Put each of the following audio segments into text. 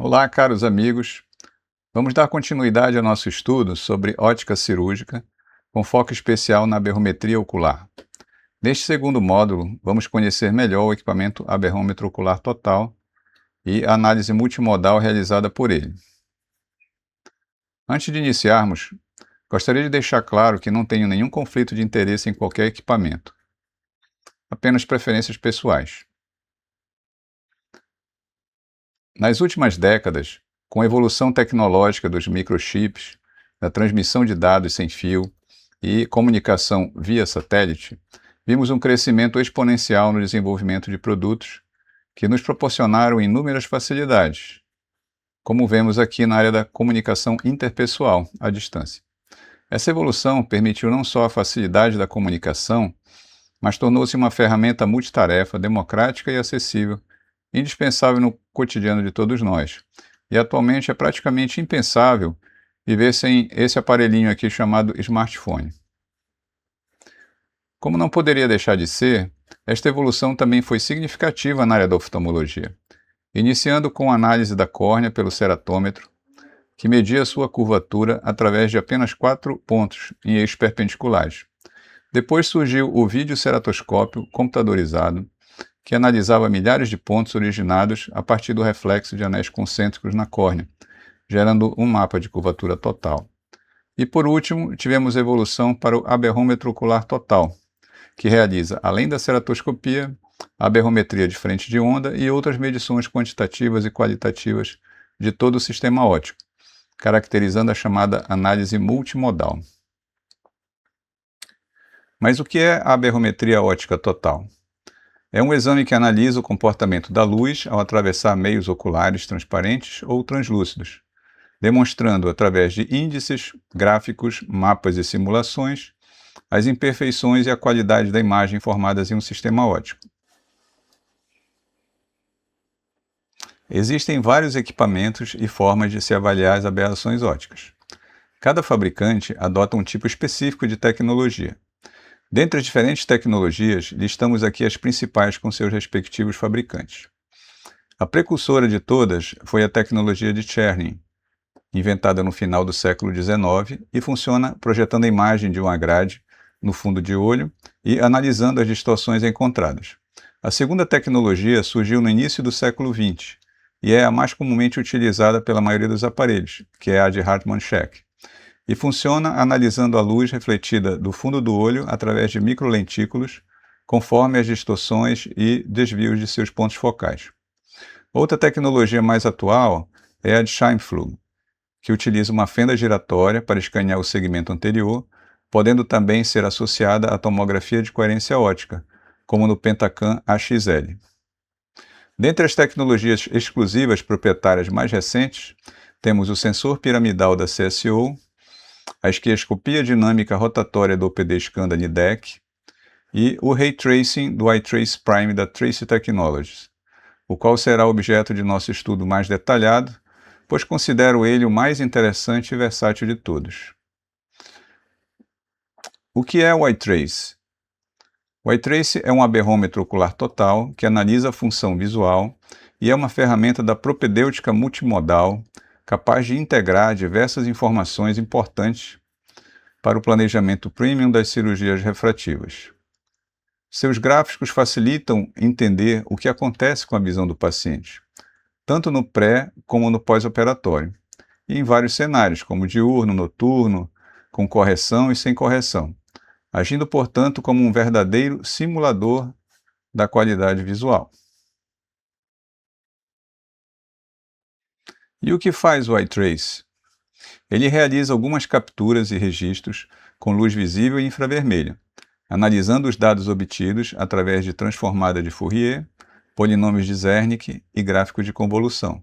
Olá, caros amigos. Vamos dar continuidade ao nosso estudo sobre ótica cirúrgica, com foco especial na aberrometria ocular. Neste segundo módulo, vamos conhecer melhor o equipamento aberrômetro ocular total e a análise multimodal realizada por ele. Antes de iniciarmos, gostaria de deixar claro que não tenho nenhum conflito de interesse em qualquer equipamento, apenas preferências pessoais. Nas últimas décadas, com a evolução tecnológica dos microchips, da transmissão de dados sem fio e comunicação via satélite, vimos um crescimento exponencial no desenvolvimento de produtos que nos proporcionaram inúmeras facilidades, como vemos aqui na área da comunicação interpessoal à distância. Essa evolução permitiu não só a facilidade da comunicação, mas tornou-se uma ferramenta multitarefa, democrática e acessível, indispensável no cotidiano de todos nós. E atualmente é praticamente impensável viver sem esse aparelhinho aqui chamado smartphone. Como não poderia deixar de ser, esta evolução também foi significativa na área da oftalmologia, iniciando com a análise da córnea pelo ceratômetro, que media sua curvatura através de apenas 4 pontos em eixos perpendiculares. Depois surgiu o videoceratoscópio computadorizado, que analisava milhares de pontos originados a partir do reflexo de anéis concêntricos na córnea, gerando um mapa de curvatura total. E por último, tivemos a evolução para o aberrômetro ocular total, que realiza, além da ceratoscopia, a aberrometria de frente de onda e outras medições quantitativas e qualitativas de todo o sistema óptico, caracterizando a chamada análise multimodal. Mas o que é a aberrometria óptica total? É um exame que analisa o comportamento da luz ao atravessar meios oculares transparentes ou translúcidos, demonstrando através de índices, gráficos, mapas e simulações as imperfeições e a qualidade da imagem formadas em um sistema óptico. Existem vários equipamentos e formas de se avaliar as aberrações ópticas. Cada fabricante adota um tipo específico de tecnologia. Dentre as diferentes tecnologias, listamos aqui as principais com seus respectivos fabricantes. A precursora de todas foi a tecnologia de Chernin, inventada no final do século XIX e funciona projetando a imagem de uma grade no fundo de olho e analisando as distorções encontradas. A segunda tecnologia surgiu no início do século XX e é a mais comumente utilizada pela maioria dos aparelhos, que é a de Hartmann-Shack, e funciona analisando a luz refletida do fundo do olho através de microlentículos, conforme as distorções e desvios de seus pontos focais. Outra tecnologia mais atual é a de Scheimpflug, que utiliza uma fenda giratória para escanear o segmento anterior, podendo também ser associada à tomografia de coerência óptica, como no Pentacam AXL. Dentre as tecnologias exclusivas proprietárias mais recentes, temos o sensor piramidal da CSO, a esquiascopia dinâmica rotatória do OPD-Scan da Nidec e o Ray Tracing do iTrace Prime da Trace Technologies, o qual será objeto de nosso estudo mais detalhado, pois considero ele o mais interessante e versátil de todos. O que é o iTrace? O iTrace é um aberrômetro ocular total que analisa a função visual e é uma ferramenta da propedêutica multimodal capaz de integrar diversas informações importantes para o planejamento premium das cirurgias refrativas. Seus gráficos facilitam entender o que acontece com a visão do paciente, tanto no pré como no pós-operatório, e em vários cenários, como diurno, noturno, com correção e sem correção, agindo, portanto, como um verdadeiro simulador da qualidade visual. E o que faz o iTrace? Ele realiza algumas capturas e registros com luz visível e infravermelha, analisando os dados obtidos através de transformada de Fourier, polinômios de Zernike e gráficos de convolução,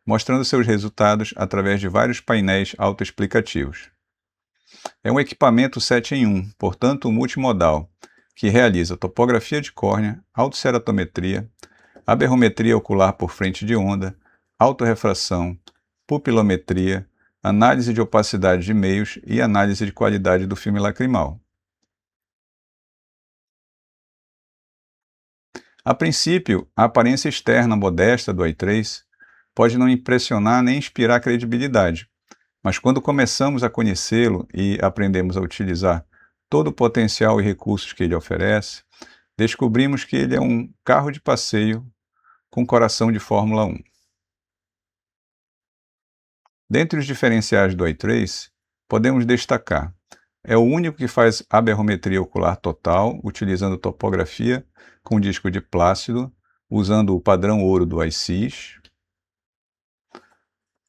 mostrando seus resultados através de vários painéis autoexplicativos. É um equipamento 7 em 1, portanto multimodal, que realiza topografia de córnea, autoceratometria, aberrometria ocular por frente de onda, autorrefração, pupilometria, análise de opacidade de meios e análise de qualidade do filme lacrimal. A princípio, a aparência externa modesta do iTrace pode não impressionar nem inspirar credibilidade, mas quando começamos a conhecê-lo e aprendemos a utilizar todo o potencial e recursos que ele oferece, descobrimos que ele é um carro de passeio com coração de Fórmula 1. Dentre os diferenciais do iTrace, podemos destacar: é o único que faz aberrometria ocular total, utilizando topografia com disco de plácido, usando o padrão ouro do ICES,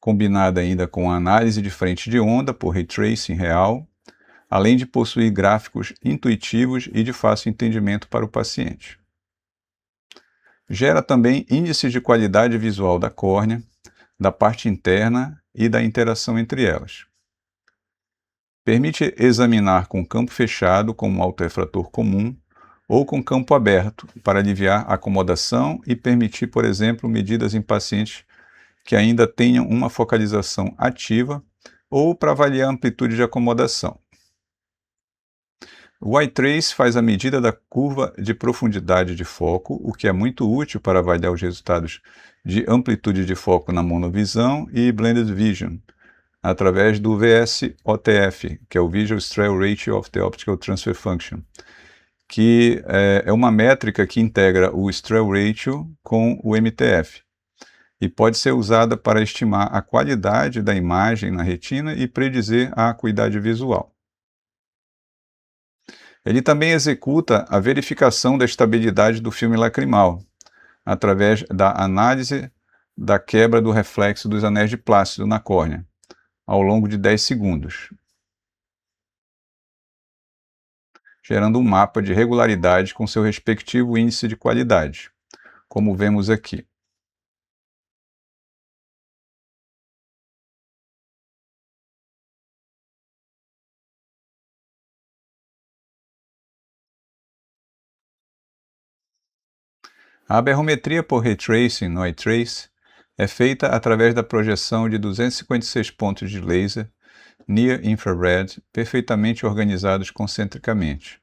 combinada ainda com a análise de frente de onda por Ray Tracing real, além de possuir gráficos intuitivos e de fácil entendimento para o paciente. Gera também índices de qualidade visual da córnea, da parte interna e da interação entre elas. Permite examinar com campo fechado, como autorrefrator comum, ou com campo aberto, para aliviar a acomodação e permitir, por exemplo, medidas em pacientes que ainda tenham uma focalização ativa ou para avaliar a amplitude de acomodação. O iTrace faz a medida da curva de profundidade de foco, o que é muito útil para avaliar os resultados de amplitude de foco na monovisão e blended vision, através do VSOTF, que é o Visual Strain Ratio of the Optical Transfer Function, que é uma métrica que integra o Strain Ratio com o MTF, e pode ser usada para estimar a qualidade da imagem na retina e predizer a acuidade visual. Ele também executa a verificação da estabilidade do filme lacrimal, através da análise da quebra do reflexo dos anéis de plácido na córnea, ao longo de 10 segundos, gerando um mapa de regularidade com seu respectivo índice de qualidade, como vemos aqui. A aberrometria por Ray Tracing no iTrace é feita através da projeção de 256 pontos de laser Near Infrared perfeitamente organizados concentricamente.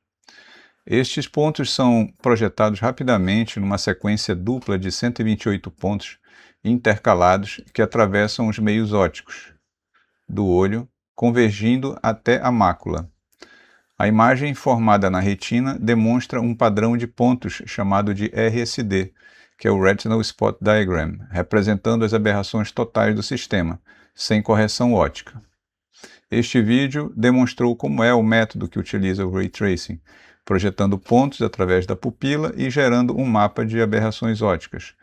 Estes pontos são projetados rapidamente numa sequência dupla de 128 pontos intercalados que atravessam os meios ópticos do olho, convergindo até a mácula. A imagem formada na retina demonstra um padrão de pontos chamado de RSD, que é o Retinal Spot Diagram, representando as aberrações totais do sistema, sem correção óptica. Este vídeo demonstrou como é o método que utiliza o Ray Tracing, projetando pontos através da pupila e gerando um mapa de aberrações ópticas,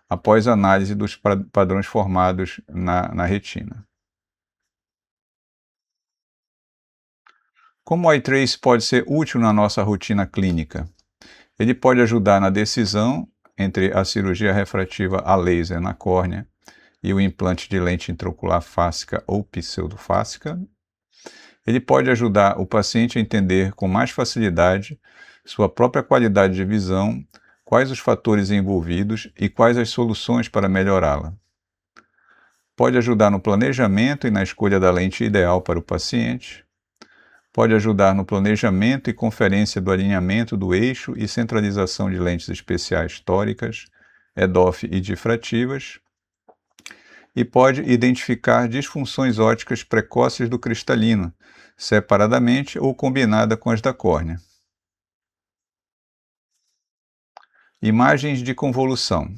após análise dos padrões formados na retina. Como o iTrace pode ser útil na nossa rotina clínica? Ele pode ajudar na decisão entre a cirurgia refrativa a laser na córnea e o implante de lente intraocular fáscica ou pseudofáscica. Ele pode ajudar o paciente a entender com mais facilidade sua própria qualidade de visão, quais os fatores envolvidos e quais as soluções para melhorá-la. Pode ajudar no planejamento e na escolha da lente ideal para o paciente. Pode ajudar no planejamento e conferência do alinhamento do eixo e centralização de lentes especiais tóricas, EDOF e difrativas. E pode identificar disfunções ópticas precoces do cristalino, separadamente ou combinada com as da córnea. Imagens de convolução.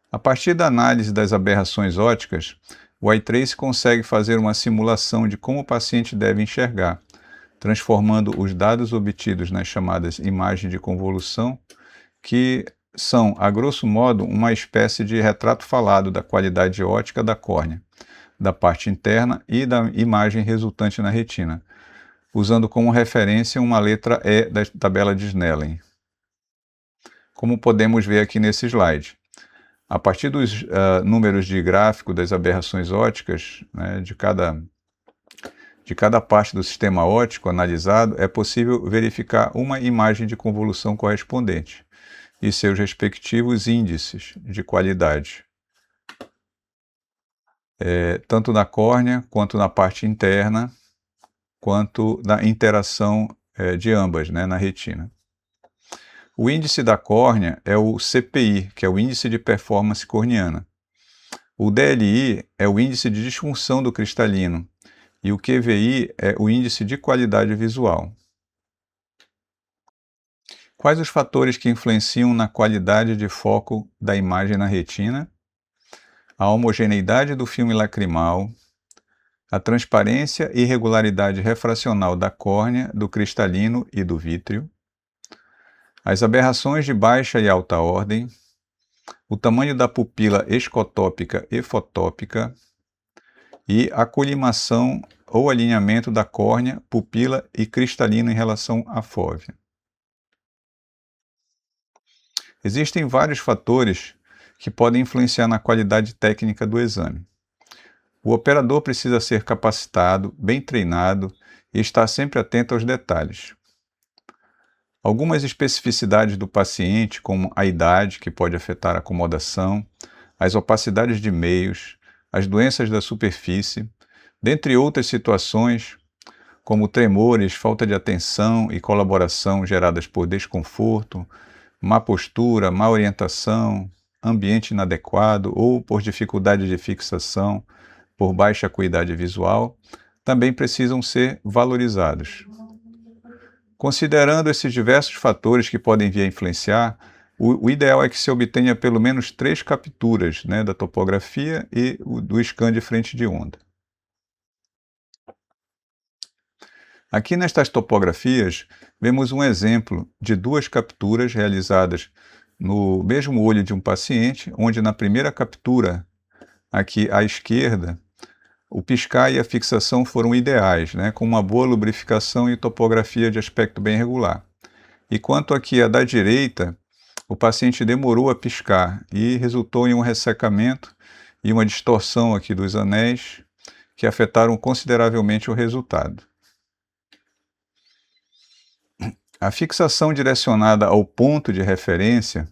A partir da análise das aberrações ópticas, o iTrace consegue fazer uma simulação de como o paciente deve enxergar, transformando os dados obtidos nas chamadas imagens de convolução, que são, a grosso modo, uma espécie de retrato falado da qualidade óptica da córnea, da parte interna e da imagem resultante na retina, usando como referência uma letra E da tabela de Snellen. Como podemos ver aqui nesse slide. A partir dos números de gráfico das aberrações ópticas, né, de cada parte do sistema óptico analisado, é possível verificar uma imagem de convolução correspondente e seus respectivos índices de qualidade, tanto na córnea, quanto na parte interna, quanto na interação de ambas, né, na retina. O índice da córnea é o CPI, que é o Índice de Performance Corneana. O DLI é o índice de disfunção do cristalino e o QVI é o índice de qualidade visual. Quais os fatores que influenciam na qualidade de foco da imagem na retina? A homogeneidade do filme lacrimal, a transparência e regularidade refracional da córnea, do cristalino e do vítreo, as aberrações de baixa e alta ordem, o tamanho da pupila escotópica e fotópica e a colimação ou alinhamento da córnea, pupila e cristalino em relação à fóvea. Existem vários fatores que podem influenciar na qualidade técnica do exame. O operador precisa ser capacitado, bem treinado e estar sempre atento aos detalhes. Algumas especificidades do paciente, como a idade, que pode afetar a acomodação, as opacidades de meios, as doenças da superfície, dentre outras situações, como tremores, falta de atenção e colaboração geradas por desconforto, má postura, má orientação, ambiente inadequado ou por dificuldade de fixação, por baixa acuidade visual, também precisam ser valorizados. Considerando esses diversos fatores que podem vir a influenciar, o ideal é que se obtenha pelo menos 3 capturas, né, da topografia e do scan de frente de onda. Aqui nestas topografias, vemos um exemplo de 2 capturas realizadas no mesmo olho de um paciente, onde na primeira captura, aqui à esquerda, o piscar e a fixação foram ideais, né, com uma boa lubrificação e topografia de aspecto bem regular. E quanto aqui a da direita, o paciente demorou a piscar e resultou em um ressecamento e uma distorção aqui dos anéis que afetaram consideravelmente o resultado. A fixação direcionada ao ponto de referência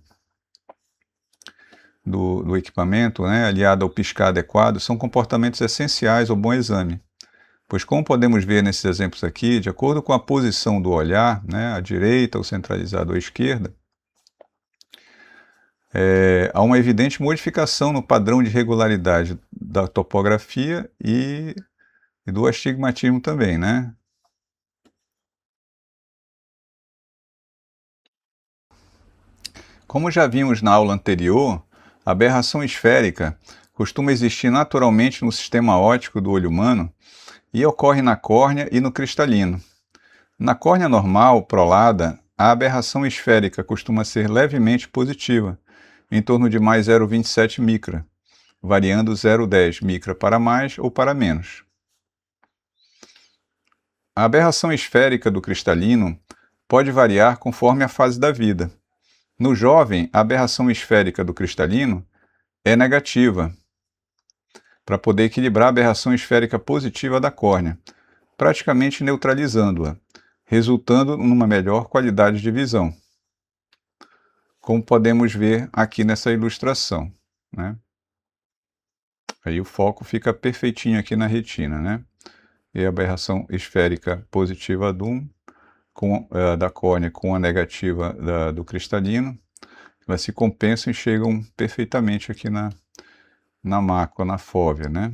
do equipamento, né, aliada ao piscar adequado, são comportamentos essenciais ao bom exame. Pois, como podemos ver nesses exemplos aqui, de acordo com a posição do olhar, né, à direita ou centralizado à esquerda, há uma evidente modificação no padrão de regularidade da topografia e do astigmatismo também, né? Como já vimos na aula anterior, a aberração esférica costuma existir naturalmente no sistema óptico do olho humano e ocorre na córnea e no cristalino. Na córnea normal, prolada, a aberração esférica costuma ser levemente positiva, em torno de mais 0,27 micra, variando 0,10 micra para mais ou para menos. A aberração esférica do cristalino pode variar conforme a fase da vida. No jovem, a aberração esférica do cristalino é negativa, para poder equilibrar a aberração esférica positiva da córnea, praticamente neutralizando-a, resultando numa melhor qualidade de visão, como podemos ver aqui nessa ilustração, né? Aí o foco fica perfeitinho aqui na retina, né? E a aberração esférica positiva da córnea com a negativa do cristalino, elas se compensam e chegam perfeitamente aqui na mácula, na fóvea, né?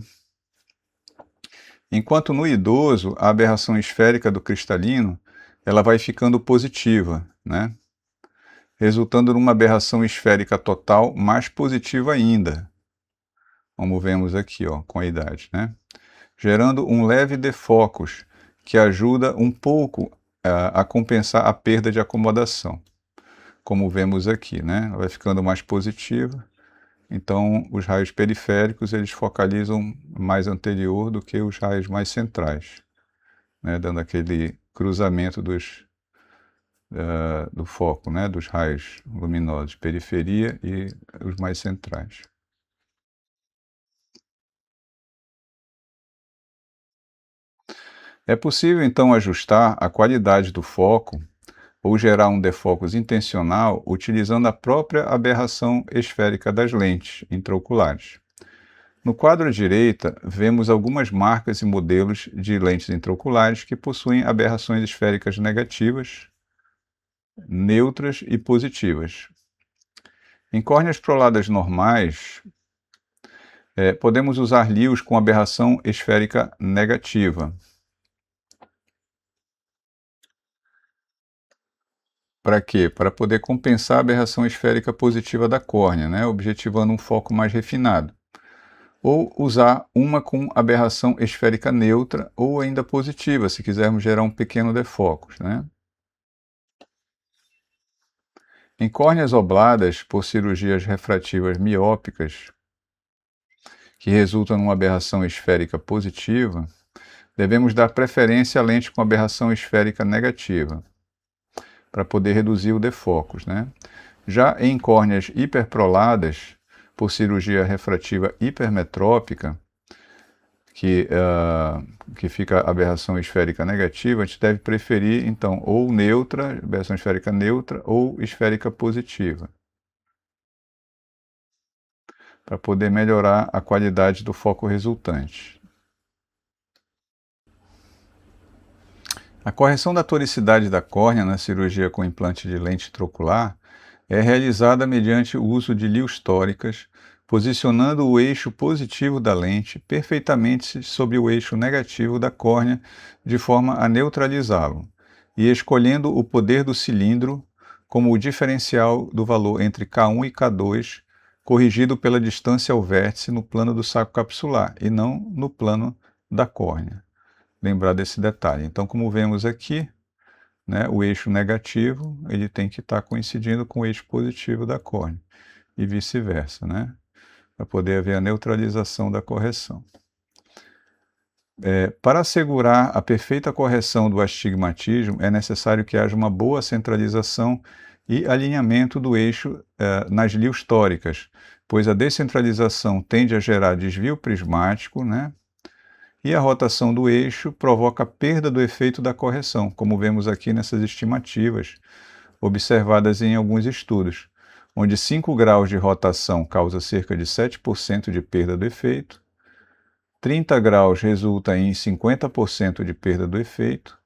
Enquanto no idoso, a aberração esférica do cristalino, ela vai ficando positiva, né? Resultando numa aberração esférica total mais positiva ainda, como vemos aqui, ó, com a idade, né? Gerando um leve defocus, que ajuda um pouco a compensar a perda de acomodação, como vemos aqui, né? Ela vai ficando mais positiva, então os raios periféricos eles focalizam mais anterior do que os raios mais centrais, né? Dando aquele cruzamento do foco, né? Dos raios luminosos, periferia e os mais centrais. É possível, então, ajustar a qualidade do foco ou gerar um defocus intencional utilizando a própria aberração esférica das lentes intraoculares. No quadro à direita, vemos algumas marcas e modelos de lentes intraoculares que possuem aberrações esféricas negativas, neutras e positivas. Em córneas proladas normais, Podemos usar LIOS com aberração esférica negativa. Para quê? Para poder compensar a aberração esférica positiva da córnea, né? Objetivando um foco mais refinado. Ou usar uma com aberração esférica neutra ou ainda positiva, se quisermos gerar um pequeno defocus, né? Em córneas obladas por cirurgias refrativas miópicas, que resultam numa aberração esférica positiva, devemos dar preferência à lente com aberração esférica negativa, para poder reduzir o defocus, né? Já em córneas hiperproladas, por cirurgia refrativa hipermetrópica, que fica a aberração esférica negativa, a gente deve preferir, então, ou neutra, aberração esférica neutra, ou esférica positiva, para poder melhorar a qualidade do foco resultante. A correção da toricidade da córnea na cirurgia com implante de lente trocular é realizada mediante o uso de LIOS tóricas, posicionando o eixo positivo da lente perfeitamente sobre o eixo negativo da córnea, de forma a neutralizá-lo, e escolhendo o poder do cilindro como o diferencial do valor entre K1 e K2, corrigido pela distância ao vértice no plano do saco capsular, e não no plano da córnea. Lembrar desse detalhe. Então, como vemos aqui, né, o eixo negativo ele tem que estar coincidindo com o eixo positivo da córnea, e vice-versa, né? Para poder haver a neutralização da correção. Para assegurar a perfeita correção do astigmatismo, é necessário que haja uma boa centralização e alinhamento do eixo nas LIOS tóricas, pois a descentralização tende a gerar desvio prismático, né? E a rotação do eixo provoca a perda do efeito da correção, como vemos aqui nessas estimativas, observadas em alguns estudos, onde 5 graus de rotação causa cerca de 7% de perda do efeito, 30 graus resulta em 50% de perda do efeito,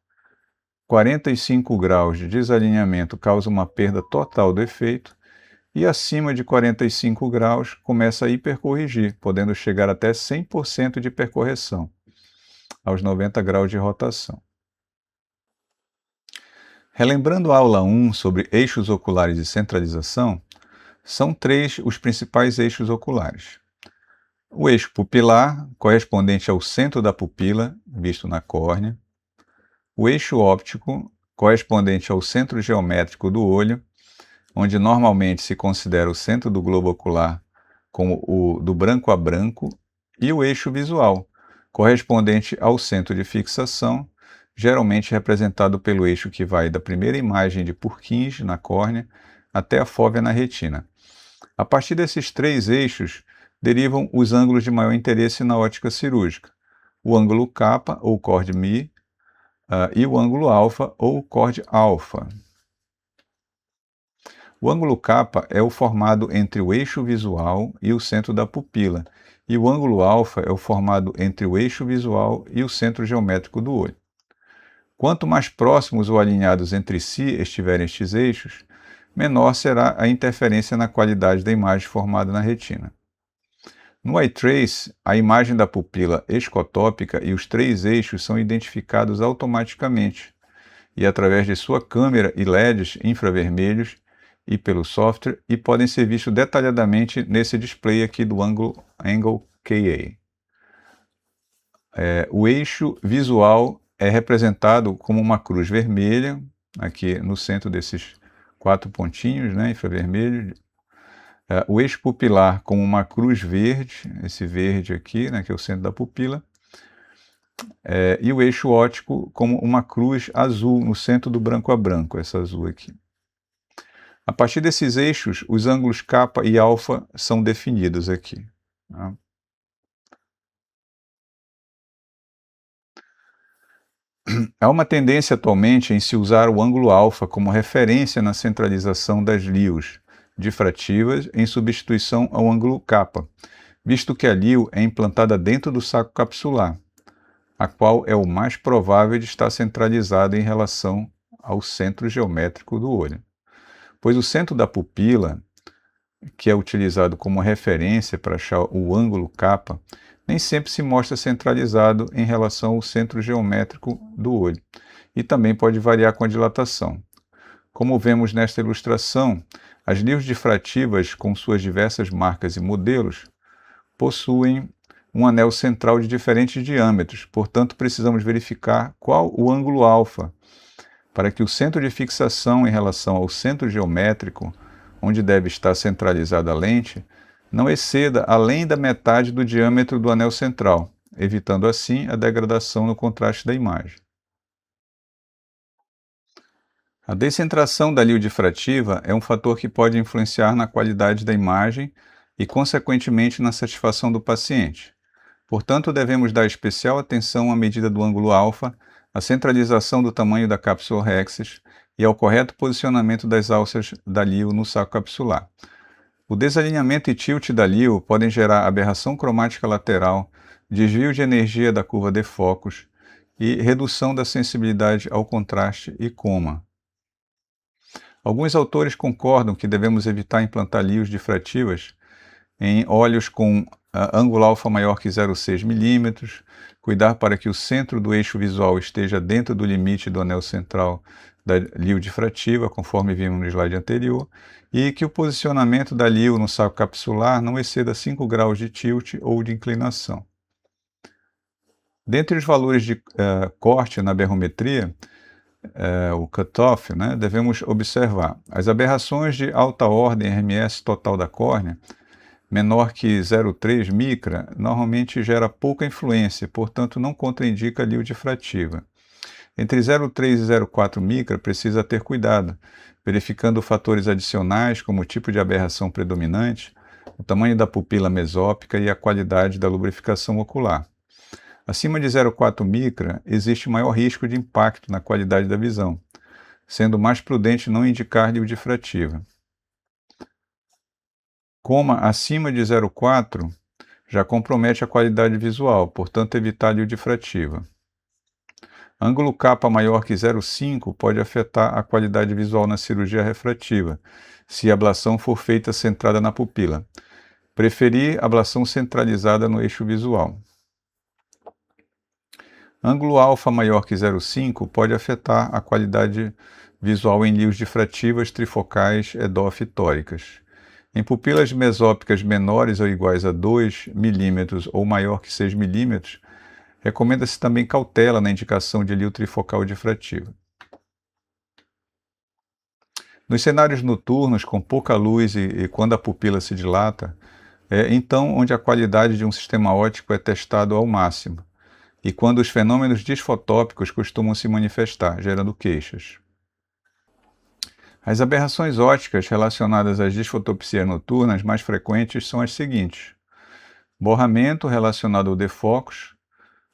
45 graus de desalinhamento causa uma perda total do efeito, e acima de 45 graus começa a hipercorrigir, podendo chegar até 100% de hipercorreção, aos 90 graus de rotação. Relembrando a aula 1 sobre eixos oculares e centralização, são 3 os principais eixos oculares. O eixo pupilar, correspondente ao centro da pupila, visto na córnea. O eixo óptico, correspondente ao centro geométrico do olho, onde normalmente se considera o centro do globo ocular como o do branco a branco. E o eixo visual, correspondente ao centro de fixação, geralmente representado pelo eixo que vai da primeira imagem de Purkinje na córnea até a fóvea na retina. A partir desses 3 eixos, derivam os ângulos de maior interesse na ótica cirúrgica: o ângulo kappa, ou chord μ, e o ângulo alfa, ou chord alfa. O ângulo kappa é o formado entre o eixo visual e o centro da pupila, e o ângulo alfa é o formado entre o eixo visual e o centro geométrico do olho. Quanto mais próximos ou alinhados entre si estiverem estes eixos, menor será a interferência na qualidade da imagem formada na retina. No eye trace, a imagem da pupila escotópica e os 3 eixos são identificados automaticamente, e através de sua câmera e LEDs infravermelhos e pelo software, e podem ser vistos detalhadamente nesse display aqui do Angle KA. O eixo visual é representado como uma cruz vermelha, aqui no centro desses 4 pontinhos, né, infravermelho. O eixo pupilar como uma cruz verde, esse verde aqui, né, que é o centro da pupila. E o eixo óptico como uma cruz azul no centro do branco a branco, essa azul aqui. A partir desses eixos, os ângulos kappa e alfa são definidos aqui. Tá? Há uma tendência atualmente em se usar o ângulo alfa como referência na centralização das LIOS difrativas em substituição ao ângulo kappa, visto que a LIO é implantada dentro do saco capsular, a qual é o mais provável de estar centralizada em relação ao centro geométrico do olho. Pois o centro da pupila, que é utilizado como referência para achar o ângulo capa, nem sempre se mostra centralizado em relação ao centro geométrico do olho, e também pode variar com a dilatação. Como vemos nesta ilustração, as lentes difrativas, com suas diversas marcas e modelos, possuem um anel central de diferentes diâmetros, portanto precisamos verificar qual o ângulo alfa, para que o centro de fixação em relação ao centro geométrico, onde deve estar centralizada a lente, não exceda além da metade do diâmetro do anel central, evitando assim a degradação no contraste da imagem. A descentração da lente difrativa é um fator que pode influenciar na qualidade da imagem e, consequentemente, na satisfação do paciente. Portanto, devemos dar especial atenção à medida do ângulo alfa, à centralização do tamanho da cápsula Rhexis e ao correto posicionamento das alças da LIO no saco capsular. O desalinhamento e tilt da LIO podem gerar aberração cromática lateral, desvio de energia da curva de focos e redução da sensibilidade ao contraste e coma. Alguns autores concordam que devemos evitar implantar LIOs difrativas em olhos com ângulo alfa maior que 0,6 mm, cuidar para que o centro do eixo visual esteja dentro do limite do anel central da LIO difrativa, conforme vimos no slide anterior, e que o posicionamento da LIO no saco capsular não exceda 5 graus de tilt ou de inclinação. Dentre os valores de corte na berrometria, o cutoff, devemos observar as aberrações de alta ordem RMS total da córnea, menor que 0,3 micra, normalmente gera pouca influência, portanto não contraindica a LIO difrativa. Entre 0,3 e 0,4 micra precisa ter cuidado, verificando fatores adicionais como o tipo de aberração predominante, o tamanho da pupila mesópica e a qualidade da lubrificação ocular. Acima de 0,4 micra, existe maior risco de impacto na qualidade da visão, sendo mais prudente não indicar LIO difrativa. Coma acima de 0,4 já compromete a qualidade visual, portanto evitar LIO difrativa. Ângulo capa maior que 0,5 pode afetar a qualidade visual na cirurgia refrativa, se a ablação for feita centrada na pupila. Preferir ablação centralizada no eixo visual. Ângulo alfa maior que 0,5 pode afetar a qualidade visual em LIOs difrativas trifocais edofitóricas. Em pupilas mesópicas menores ou iguais a 2 mm ou maior que 6 mm, recomenda-se também cautela na indicação de LIO trifocal difrativa. Nos cenários noturnos, com pouca luz e quando a pupila se dilata, é então onde a qualidade de um sistema óptico é testado ao máximo, e quando os fenômenos disfotópicos costumam se manifestar, gerando queixas. As aberrações ópticas relacionadas às disfotopsias noturnas mais frequentes são as seguintes: borramento relacionado ao defocus,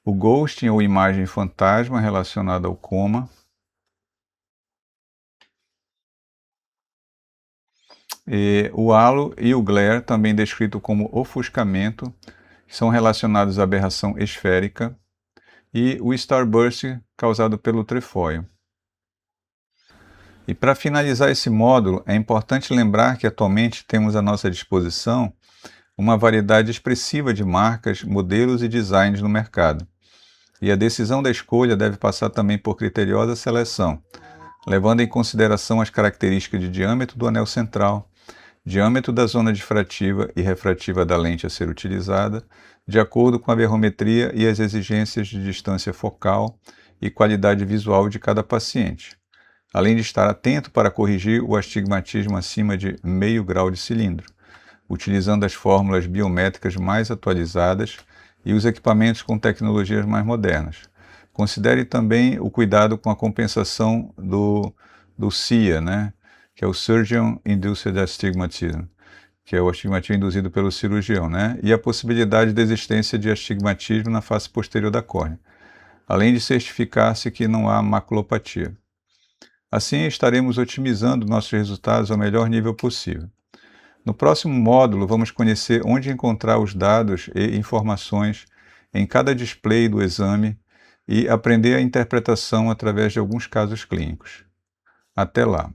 o ghosting ou imagem fantasma relacionada ao coma, e o halo e o glare, também descrito como ofuscamento, que são relacionados à aberração esférica, e o starburst causado pelo trefoil. E para finalizar esse módulo, é importante lembrar que atualmente temos à nossa disposição uma variedade expressiva de marcas, modelos e designs no mercado. E a decisão da escolha deve passar também por criteriosa seleção, levando em consideração as características de diâmetro do anel central, diâmetro da zona difrativa e refrativa da lente a ser utilizada, de acordo com a berrometria e as exigências de distância focal e qualidade visual de cada paciente, além de estar atento para corrigir o astigmatismo acima de meio grau de cilindro, utilizando as fórmulas biométricas mais atualizadas e os equipamentos com tecnologias mais modernas. Considere também o cuidado com a compensação do CIA, que é o Surgeon Induced Astigmatism, que é o astigmatismo induzido pelo cirurgião, e a possibilidade de existência de astigmatismo na face posterior da córnea, além de certificar-se que não há maculopatia. Assim, estaremos otimizando nossos resultados ao melhor nível possível. No próximo módulo, vamos conhecer onde encontrar os dados e informações em cada display do exame e aprender a interpretação através de alguns casos clínicos. Até lá!